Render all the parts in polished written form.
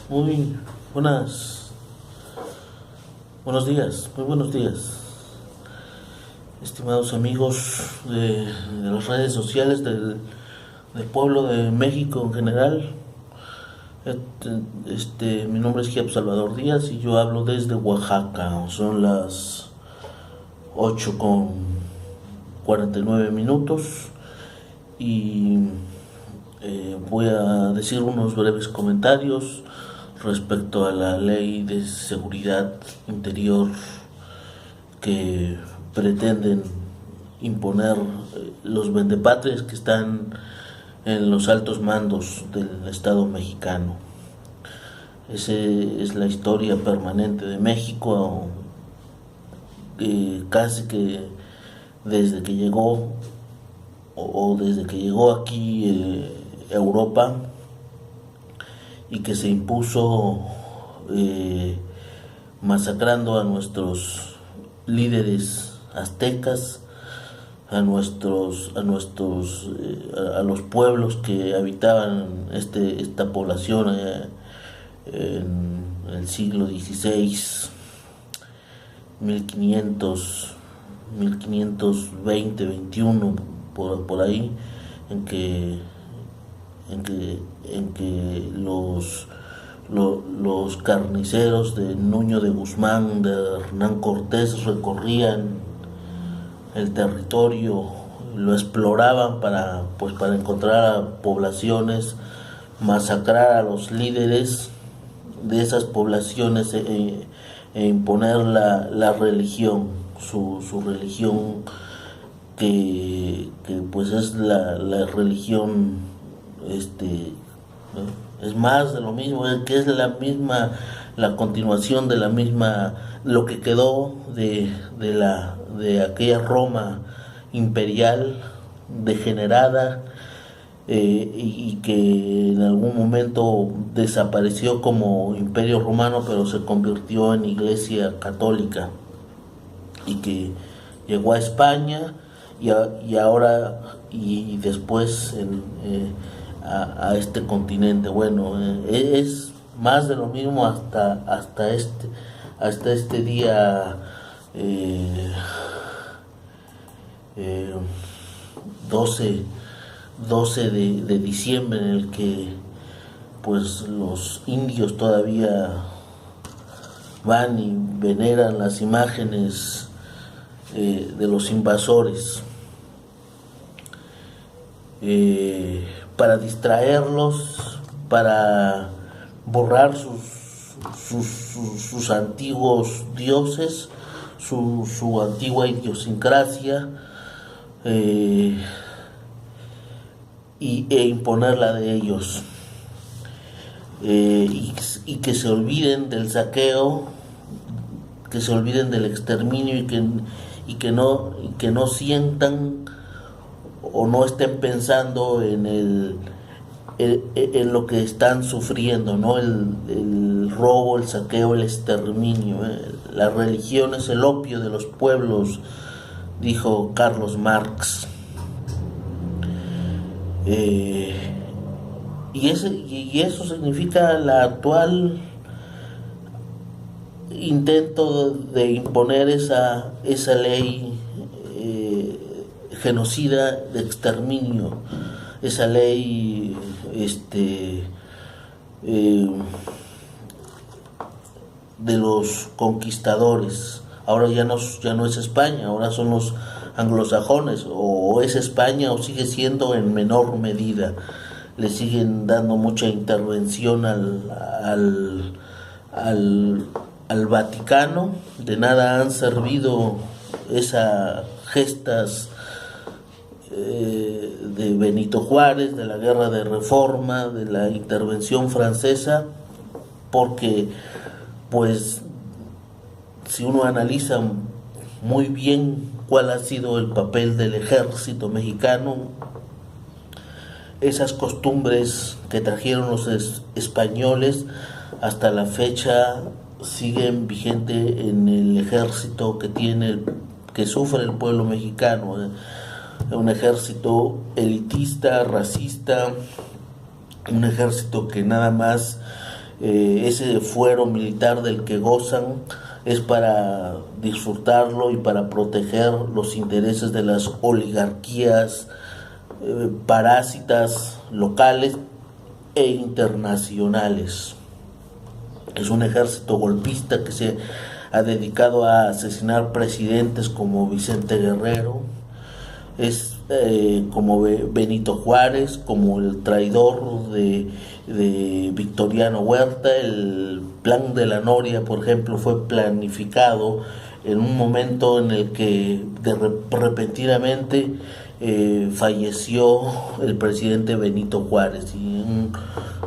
Muy buenas, muy buenos días, estimados amigos de las redes sociales del pueblo de México en general. Mi nombre es Giap Salvador Díaz y yo hablo desde Oaxaca. Son las 8:49 y voy a decir unos breves comentarios respecto a la ley de seguridad interior que pretenden imponer los vendepatrias que están en los altos mandos del Estado mexicano. Esa es la historia permanente de México, casi que desde que llegó desde que llegó aquí Europa, y que se impuso masacrando a nuestros líderes aztecas, a los pueblos que habitaban esta población en el siglo XVI, 1520, 21, por ahí, en que los carniceros de Nuño de Guzmán, de Hernán Cortés, recorrían el territorio, lo exploraban para encontrar poblaciones, masacrar a los líderes de esas poblaciones e imponer la religión, su religión, que pues es la religión, es más de lo mismo, que es la continuación de la misma, lo que quedó de aquella Roma imperial degenerada, y que en algún momento desapareció como Imperio Romano, pero se convirtió en Iglesia Católica, y que llegó a España y ahora y después a este continente. Bueno, es más de lo mismo hasta este día 12 de diciembre, en el que pues los indios todavía van y veneran las imágenes de los invasores, para distraerlos, para borrar sus antiguos dioses, su antigua idiosincrasia, e imponerla de ellos, y que se olviden del saqueo, que se olviden del exterminio, y que no sientan o no estén pensando en lo que están sufriendo, ¿no? El robo, el saqueo, el exterminio. La religión es el opio de los pueblos, dijo Carlos Marx. Y eso significa la actual intento de imponer esa ley genocida de exterminio, esa ley de los conquistadores. Ahora ya no es España, ahora son los anglosajones, o es España o sigue siendo en menor medida. Le siguen dando mucha intervención al Vaticano. De nada han servido esas gestas de Benito Juárez, de la guerra de reforma, de la intervención francesa, porque pues si uno analiza muy bien cuál ha sido el papel del ejército mexicano, esas costumbres que trajeron los españoles hasta la fecha siguen vigentes en el ejército que sufre el pueblo mexicano. Un ejército elitista, racista, un ejército que nada más ese fuero militar del que gozan es para disfrutarlo y para proteger los intereses de las oligarquías parásitas locales e internacionales. Es un ejército golpista que se ha dedicado a asesinar presidentes como Vicente Guerrero, es como Benito Juárez, como el traidor de Victoriano Huerta. El plan de la Noria, por ejemplo, fue planificado en un momento en el que repentinamente falleció el presidente Benito Juárez, y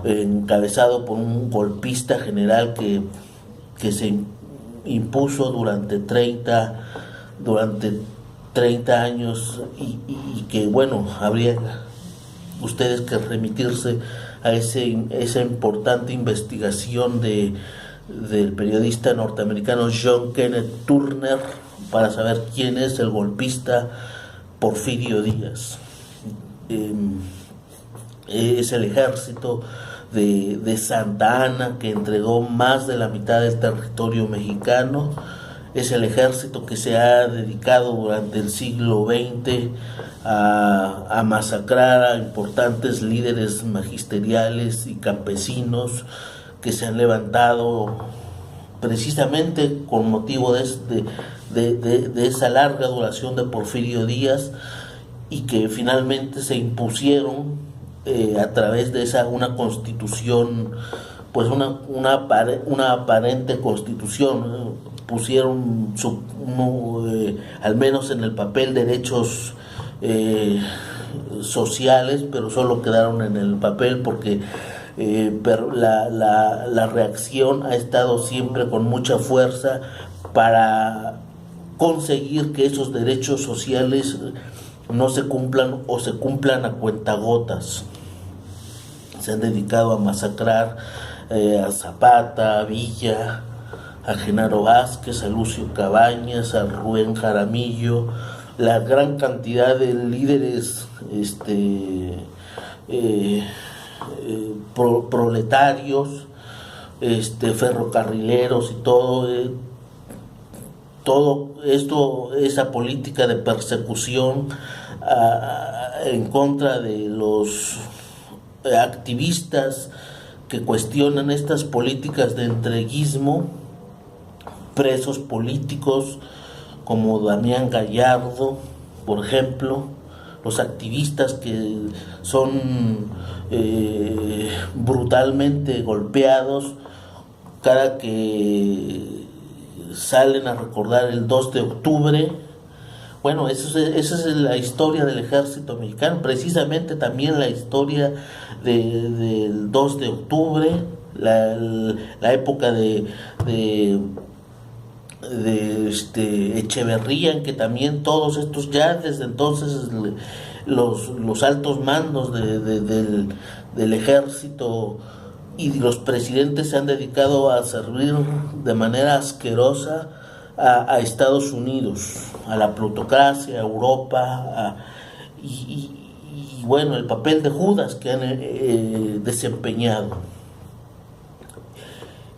encabezado por un golpista general que se impuso durante 30 años y que, bueno, habría ustedes que remitirse a esa importante investigación del periodista norteamericano John Kenneth Turner para saber quién es el golpista Porfirio Díaz. Es el ejército de Santa Anna, que entregó más de la mitad del territorio mexicano. Es el ejército que se ha dedicado durante el siglo XX a masacrar a importantes líderes magisteriales y campesinos que se han levantado precisamente con motivo de esa larga duración de Porfirio Díaz, y que finalmente se impusieron a través de una constitución, pues una aparente constitución. Pusieron al menos en el papel derechos sociales, pero solo quedaron en el papel porque pero la reacción ha estado siempre con mucha fuerza para conseguir que esos derechos sociales no se cumplan o se cumplan a cuentagotas. Se han dedicado a masacrar a Zapata, a Villa, a Genaro Vázquez, a Lucio Cabañas, a Rubén Jaramillo, la gran cantidad de líderes proletarios, ferrocarrileros y todo esto, esa política de persecución en contra de los activistas que cuestionan estas políticas de entreguismo, presos políticos como Damián Gallardo, por ejemplo, los activistas que son brutalmente golpeados cada que salen a recordar el 2 de octubre. Bueno, esa es la historia del ejército mexicano, precisamente también la historia del 2 de octubre, la época de Echeverría, en que también todos estos, ya desde entonces los altos mandos del ejército y los presidentes se han dedicado a servir de manera asquerosa a Estados Unidos, a la plutocracia, a Europa, y bueno, el papel de Judas que han desempeñado.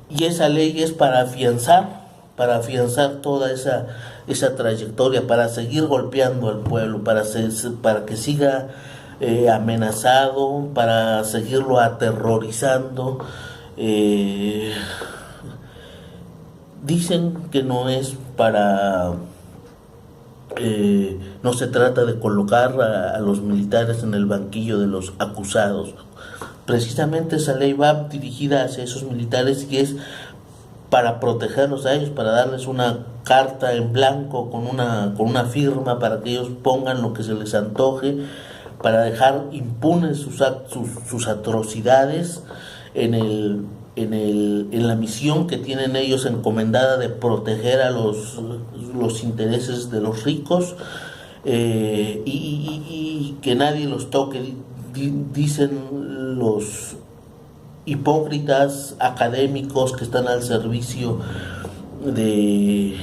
Y esa ley es para afianzar toda esa trayectoria, para seguir golpeando al pueblo, para que siga amenazado, para seguirlo aterrorizando. Dicen que no es para... no se trata de colocar a los militares en el banquillo de los acusados. Precisamente esa ley va dirigida hacia esos militares y es para protegerlos a ellos, para darles una carta en blanco con una firma para que ellos pongan lo que se les antoje, para dejar impunes sus atrocidades en la misión que tienen ellos encomendada de proteger a los intereses de los ricos, y que nadie los toque. Dicen los hipócritas académicos que están al servicio de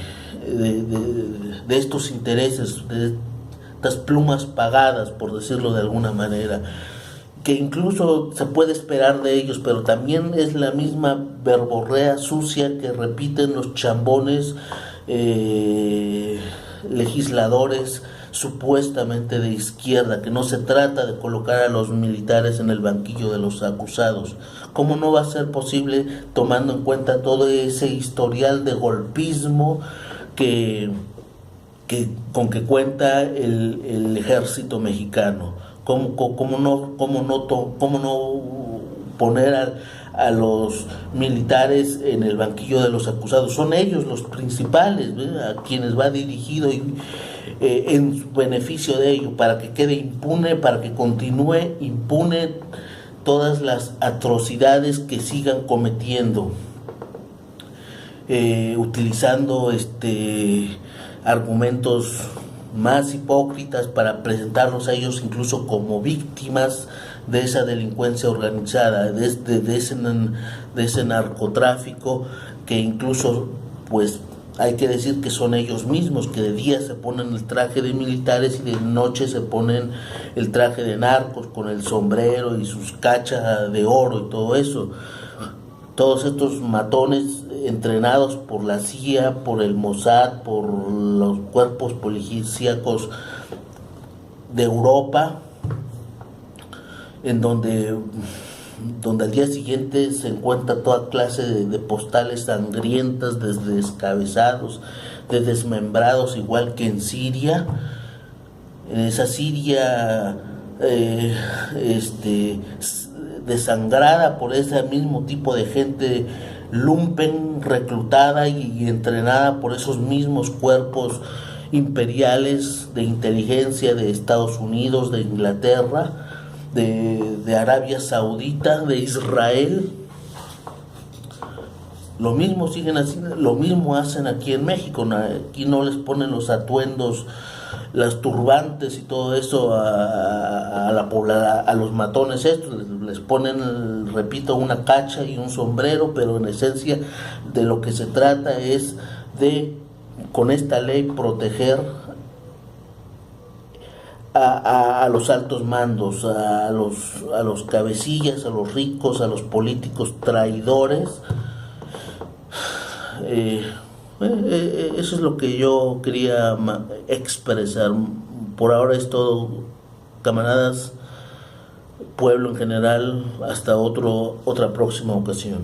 estos intereses, de estas plumas pagadas, por decirlo de alguna manera. que incluso se puede esperar de ellos, pero también es la misma verborrea sucia que repiten los chambones legisladores supuestamente de izquierda, que no se trata de colocar a los militares en el banquillo de los acusados. ¿Cómo no va a ser posible tomando en cuenta todo ese historial de golpismo con que cuenta el ejército mexicano? ¿Cómo no poner a los militares en el banquillo de los acusados? Son ellos los principales, ¿verdad?, a quienes va dirigido en beneficio de ello, para que quede impune, para que continúe impune todas las atrocidades que sigan cometiendo, utilizando argumentos más hipócritas para presentarlos a ellos incluso como víctimas de esa delincuencia organizada, de ese narcotráfico, que incluso, pues, hay que decir que son ellos mismos, que de día se ponen el traje de militares y de noche se ponen el traje de narcos con el sombrero y sus cachas de oro y todo eso. Todos estos matones entrenados por la CIA, por el Mossad, por los cuerpos policíacos de Europa, en donde al día siguiente se encuentra toda clase de postales sangrientas, de descabezados, de desmembrados, igual que en Siria. En esa Siria desangrada por ese mismo tipo de gente lumpen, reclutada y entrenada por esos mismos cuerpos imperiales de inteligencia de Estados Unidos, de Inglaterra, de Arabia Saudita, de Israel. Lo mismo siguen haciendo, lo mismo hacen aquí en México. Aquí no les ponen los atuendos, las turbantes y todo eso a los matones estos, les ponen, repito, una cacha y un sombrero, pero en esencia de lo que se trata es de, con esta ley, proteger a los altos mandos, a los cabecillas, a los ricos, a los políticos traidores. Eso es lo que yo quería expresar. Por ahora es todo, camaradas, pueblo en general. Hasta otra próxima ocasión.